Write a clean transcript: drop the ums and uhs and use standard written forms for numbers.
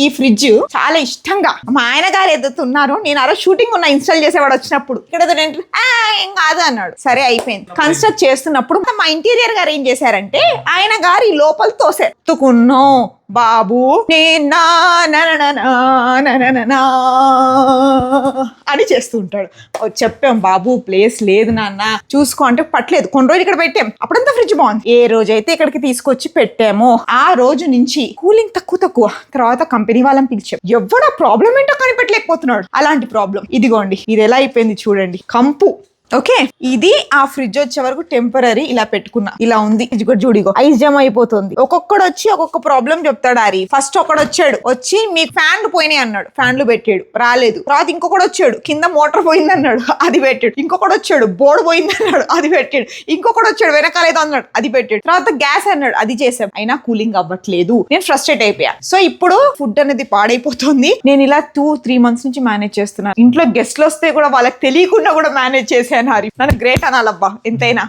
ఈ ఫ్రిడ్జ్ చాలా ఇష్టంగా మా ఆయన గారు ఏదైతే ఉన్నారో నేను అలా షూటింగ్ ఉన్న ఇన్స్టాల్ చేసేవాడు వచ్చినప్పుడు ఇక్కడ ఏం కాదు అన్నాడు. సరే అయిపోయింది. కన్స్ట్రక్ట్ చేస్తున్నప్పుడు మా ఇంటీరియర్ గారు ఏం చేశారంటే ఆయన గారు ఈ లోపల తోసేత్తుకున్నాం బాబు నేనా అని చేస్తూ ఉంటాడు. చెప్పాం బాబు ప్లేస్ లేదు నాన్న చూసుకో అంటే పట్టలేదు. కొన్ని రోజులు ఇక్కడ పెట్టాం, అప్పుడంతా ఫ్రిడ్జ్ బాగుంది. ఏ రోజైతే ఇక్కడికి తీసుకొచ్చి పెట్టామో ఆ రోజు నుంచి కూలింగ్ తక్కువ. తర్వాత కంపెనీ వాళ్ళని పిలిచాం. ఎవడా ప్రాబ్లం ఏంటో కనిపెట్టలేకపోతున్నాడు. అలాంటి ప్రాబ్లం ఇదిగోండి, ఇది ఎలా అయిపోయింది చూడండి. కంపు. ఓకే, ఇది ఆ ఫ్రిడ్జ్ వచ్చే వరకు టెంపరీ ఇలా పెట్టుకున్నా. ఇలా ఉంది చూడిగో, ఐస్ జమ్ అయిపోతుంది. ఒక్కొక్కడు వచ్చి ఒక్కొక్క ప్రాబ్లం చెప్తాడు. ఆరి ఫస్ట్ ఒకడు వచ్చి మీకు ఫ్యాన్లు పోయినాయి అన్నాడు, ఫ్యాన్లు పెట్టాడు రాలేదు. తర్వాత ఇంకొకడు వచ్చాడు కింద మోటార్ పోయింది అన్నాడు, అది పెట్టాడు. ఇంకొకడు వచ్చాడు బోర్డు పోయింది అన్నాడు, అది పెట్టాడు. ఇంకొకడు వచ్చాడు వెనకాలేదో అన్నాడు, అది పెట్టాడు. తర్వాత గ్యాస్ అన్నాడు, అది చేసాం. అయినా కూలింగ్ అవ్వట్లేదు. నేను ఫ్రస్ట్రేట్ అయిపోయా. సో ఇప్పుడు ఫుడ్ అనేది పాడైపోతుంది. నేను ఇలా 2-3 months నుంచి మేనేజ్ చేస్తున్నాను. ఇంట్లో గెస్ట్లు వస్తే కూడా వాళ్ళకి తెలియకుండా కూడా మేనేజ్ చేశాను. నన్ను గ్రేట్ అనాలబ్బా ఎంతైనా.